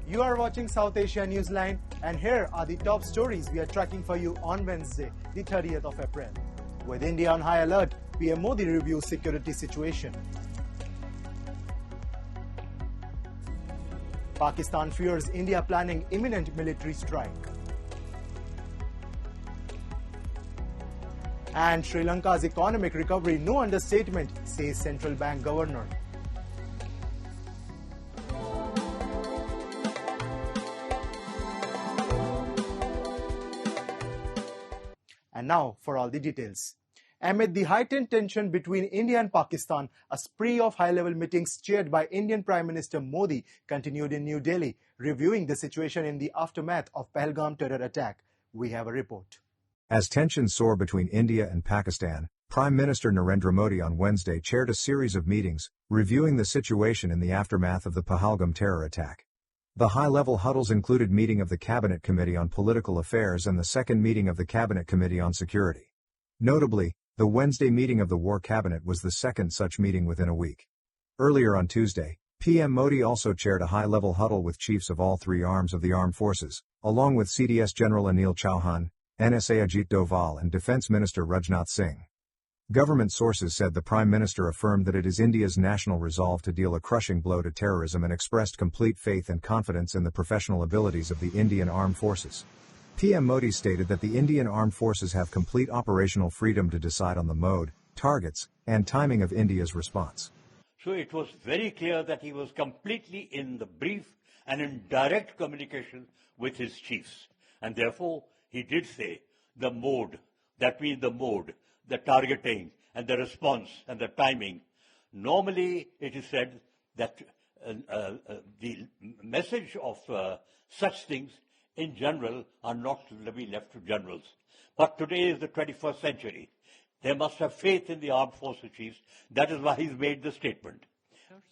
You are watching South Asia Newsline, and here are the top stories we are tracking for you on Wednesday, the 30th of April. With India on high alert, PM Modi reviews security situation. Pakistan fears India planning imminent military strike. And Sri Lanka's economic recovery, no understatement, says central bank governor. And now for all the details. Amid the heightened tension between India and Pakistan, a spree of high-level meetings chaired by Indian Prime Minister Modi continued in New Delhi, reviewing the situation in the aftermath of Pahalgam terror attack. We have a report. As tensions soar between India and Pakistan, Prime Minister Narendra Modi on Wednesday chaired a series of meetings, reviewing the situation in the aftermath of the Pahalgam terror attack. The high-level huddles included meeting of the Cabinet Committee on Political Affairs and the second meeting of the Cabinet Committee on Security. Notably, the Wednesday meeting of the War Cabinet was the second such meeting within a week. Earlier on Tuesday, PM Modi also chaired a high-level huddle with chiefs of all three arms of the armed forces, along with CDS General Anil Chauhan, NSA Ajit Doval and Defence Minister Rajnath Singh. Government sources said the Prime Minister affirmed that it is India's national resolve to deal a crushing blow to terrorism and expressed complete faith and confidence in the professional abilities of the Indian Armed Forces. PM Modi stated that the Indian Armed Forces have complete operational freedom to decide on the mode, targets, and timing of India's response. So it was very clear that he was completely in the brief and in direct communication with his chiefs. And therefore, he did say the mode, that means the mode, the targeting and the response and the timing. Normally, it is said that the message of such things in general are not to be left to generals. But today is the 21st century. They must have faith in the armed forces chiefs. That is why he's made the statement.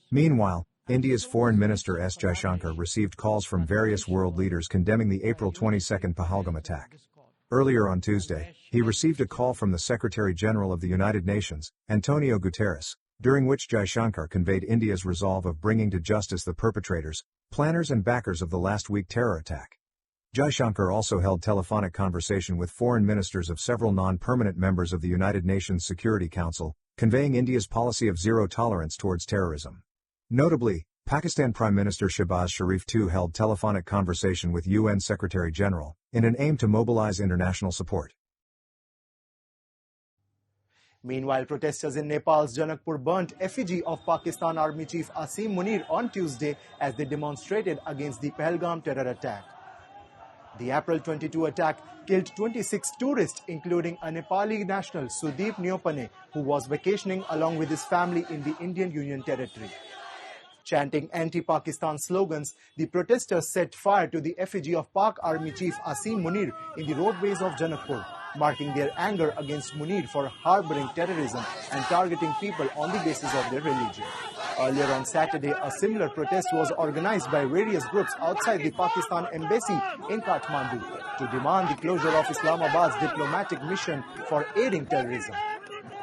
Meanwhile, India's Foreign Minister S. Jaishankar received calls from various world leaders condemning the April 22 Pahalgam attack. Earlier on Tuesday, he received a call from the Secretary-General of the United Nations, Antonio Guterres, during which Jaishankar conveyed India's resolve of bringing to justice the perpetrators, planners and backers of the last week terror attack. Jaishankar also held telephonic conversation with foreign ministers of several non-permanent members of the United Nations Security Council, conveying India's policy of zero tolerance towards terrorism. Notably, Pakistan Prime Minister Shehbaz Sharif too held telephonic conversation with UN Secretary-General, in an aim to mobilize international support. Meanwhile, protesters in Nepal's Janakpur burnt effigy of Pakistan Army Chief Asim Munir on Tuesday as they demonstrated against the Pahalgam terror attack. The April 22 attack killed 26 tourists, including a Nepali national, Sudeep Neopane, who was vacationing along with his family in the Indian Union territory. Chanting anti-Pakistan slogans, the protesters set fire to the effigy of Pak Army Chief Asim Munir in the roadways of Janakpur, marking their anger against Munir for harboring terrorism and targeting people on the basis of their religion. Earlier on Saturday, a similar protest was organized by various groups outside the Pakistan embassy in Kathmandu to demand the closure of Islamabad's diplomatic mission for aiding terrorism.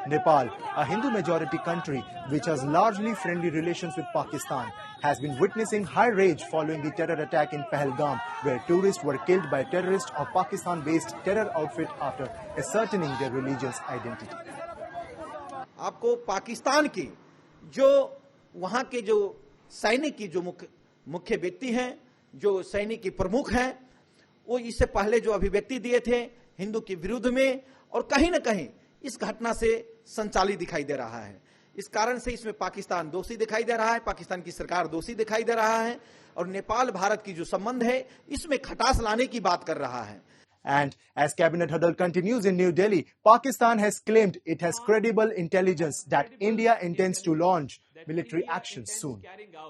Nepal, a Hindu-majority country which has largely friendly relations with Pakistan, has been witnessing high rage following the terror attack in Pahalgam, where tourists were killed by terrorists of Pakistan-based terror outfit after ascertaining their religious identity. आपको पाकिस्तान की जो वहाँ के जो सैनिक की जो मुख्य व्यक्ति हैं, जो सैनिक की प्रमुख हैं, वो इससे पहले जो अभिव्यक्ति दिए थे हिंदू के विरुद्ध में और कहीं न कहीं इस घटना से संचालित दिखाई दे रहा है। इस कारण से इसमें पाकिस्तान दोषी दिखाई दे रहा है, पाकिस्तान की सरकार दोषी दिखाई दे रहा है और नेपाल भारत की जो संबंध है इसमें खटास लाने की बात कर रहा है। And as cabinet huddle continues in New Delhi, Pakistan has claimed it has credible intelligence that India intends to launch military action soon.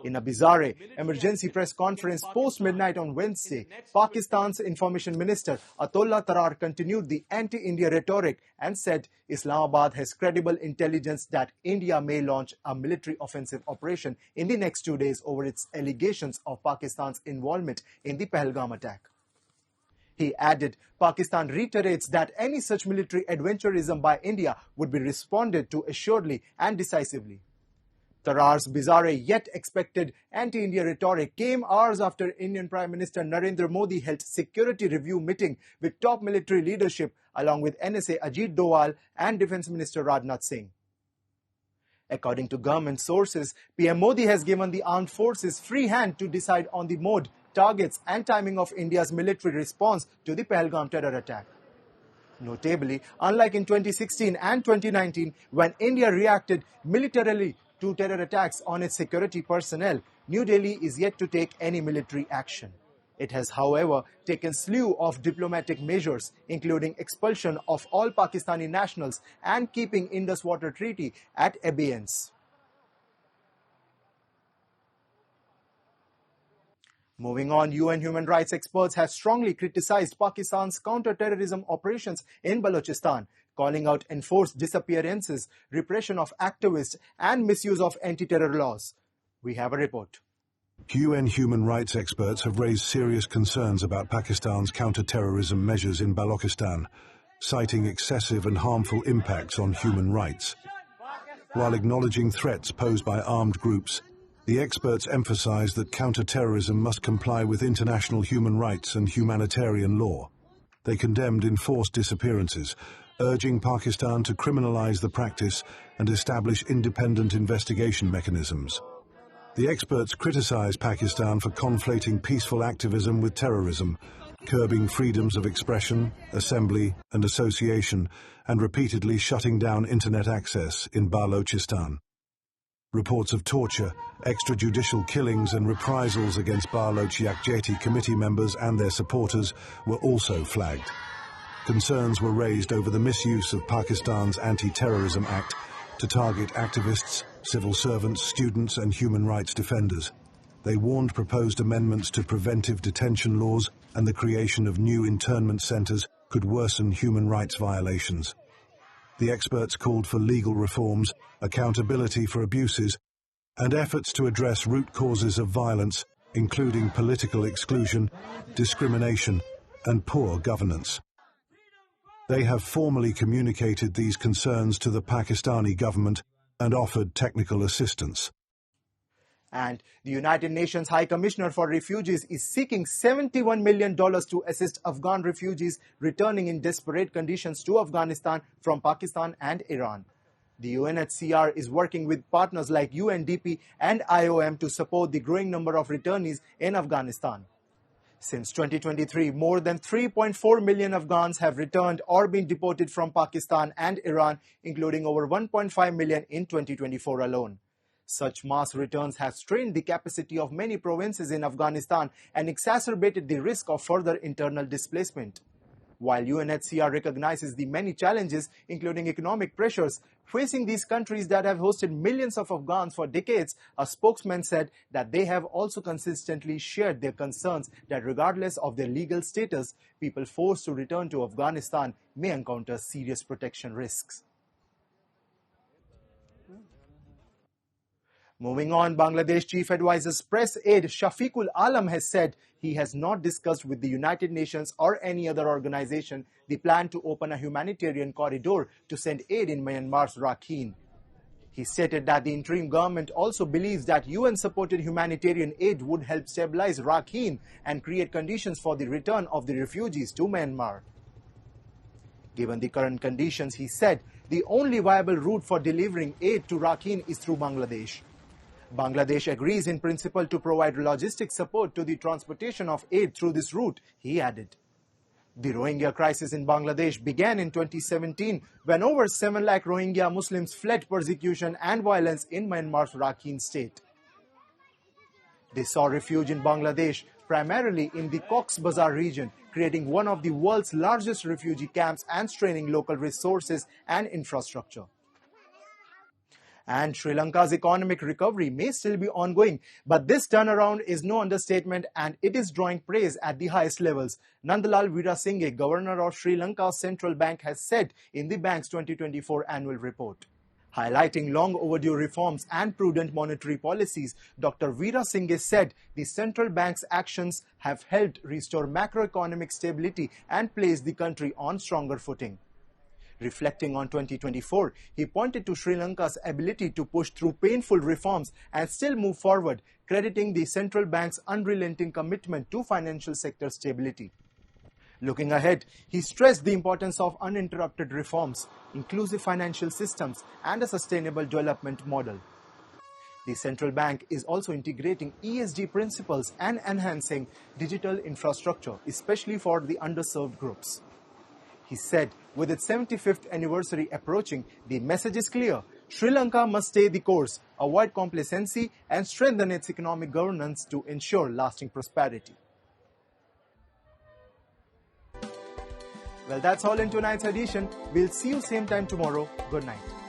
In a bizarre emergency press conference post-midnight on Wednesday, Pakistan's information minister Atullah Tarar continued the anti-India rhetoric and said Islamabad has credible intelligence that India may launch a military offensive operation in the next 2 days over its allegations of Pakistan's involvement in the Pahalgam attack. He added, Pakistan reiterates that any such military adventurism by India would be responded to assuredly and decisively. Tarar's bizarre yet expected anti-India rhetoric came hours after Indian Prime Minister Narendra Modi held security review meeting with top military leadership along with NSA Ajit Doval and Defence Minister Rajnath Singh. According to government sources, PM Modi has given the armed forces free hand to decide on the mode, targets and timing of India's military response to the Pahalgam terror attack. Notably, unlike in 2016 and 2019, when India reacted militarily to terror attacks on its security personnel, New Delhi is yet to take any military action. It has, however, taken slew of diplomatic measures, including expulsion of all Pakistani nationals and keeping Indus Water Treaty at abeyance. Moving on, UN human rights experts have strongly criticized Pakistan's counter-terrorism operations in Balochistan, calling out enforced disappearances, repression of activists, and misuse of anti-terror laws. We have a report. UN human rights experts have raised serious concerns about Pakistan's counter-terrorism measures in Balochistan, citing excessive and harmful impacts on human rights. While acknowledging threats posed by armed groups, the experts emphasize that counter-terrorism must comply with international human rights and humanitarian law. They condemned enforced disappearances, urging Pakistan to criminalize the practice and establish independent investigation mechanisms. The experts criticize Pakistan for conflating peaceful activism with terrorism, curbing freedoms of expression, assembly, and association, and repeatedly shutting down internet access in Balochistan. Reports of torture, extrajudicial killings, and reprisals against Baloch Yakjeti committee members and their supporters were also flagged. Concerns were raised over the misuse of Pakistan's Anti-Terrorism Act to target activists, civil servants, students, and human rights defenders. They warned proposed amendments to preventive detention laws and the creation of new internment centers could worsen human rights violations. The experts called for legal reforms, accountability for abuses, and efforts to address root causes of violence, including political exclusion, discrimination, and poor governance. They have formally communicated these concerns to the Pakistani government and offered technical assistance. And the United Nations High Commissioner for Refugees is seeking $71 million to assist Afghan refugees returning in desperate conditions to Afghanistan from Pakistan and Iran. The UNHCR is working with partners like UNDP and IOM to support the growing number of returnees in Afghanistan. Since 2023, more than 3.4 million Afghans have returned or been deported from Pakistan and Iran, including over 1.5 million in 2024 alone. Such mass returns have strained the capacity of many provinces in Afghanistan and exacerbated the risk of further internal displacement. While UNHCR recognizes the many challenges, including economic pressures, facing these countries that have hosted millions of Afghans for decades, a spokesman said that they have also consistently shared their concerns that regardless of their legal status, people forced to return to Afghanistan may encounter serious protection risks. Moving on, Bangladesh Chief Advisor's press aide Shafiqul Alam has said he has not discussed with the United Nations or any other organization the plan to open a humanitarian corridor to send aid in Myanmar's Rakhine. He stated that the interim government also believes that UN-supported humanitarian aid would help stabilize Rakhine and create conditions for the return of the refugees to Myanmar. Given the current conditions, he said, the only viable route for delivering aid to Rakhine is through Bangladesh. Bangladesh agrees in principle to provide logistic support to the transportation of aid through this route, he added. The Rohingya crisis in Bangladesh began in 2017 when over 7 lakh Rohingya Muslims fled persecution and violence in Myanmar's Rakhine state. They sought refuge in Bangladesh, primarily in the Cox's Bazar region, creating one of the world's largest refugee camps and straining local resources and infrastructure. And Sri Lanka's economic recovery may still be ongoing, but this turnaround is no understatement and it is drawing praise at the highest levels. Nandalal Weerasinghe, Governor of Sri Lanka's central bank, has said in the bank's 2024 annual report. Highlighting long overdue reforms and prudent monetary policies, Dr. Weerasinghe said the central bank's actions have helped restore macroeconomic stability and place the country on stronger footing. Reflecting on 2024, he pointed to Sri Lanka's ability to push through painful reforms and still move forward, crediting the central bank's unrelenting commitment to financial sector stability. Looking ahead, he stressed the importance of uninterrupted reforms, inclusive financial systems, and a sustainable development model. The central bank is also integrating ESG principles and enhancing digital infrastructure, especially for the underserved groups. He said, with its 75th anniversary approaching, the message is clear. Sri Lanka must stay the course, avoid complacency, and strengthen its economic governance to ensure lasting prosperity. Well, that's all in tonight's edition. We'll see you same time tomorrow. Good night.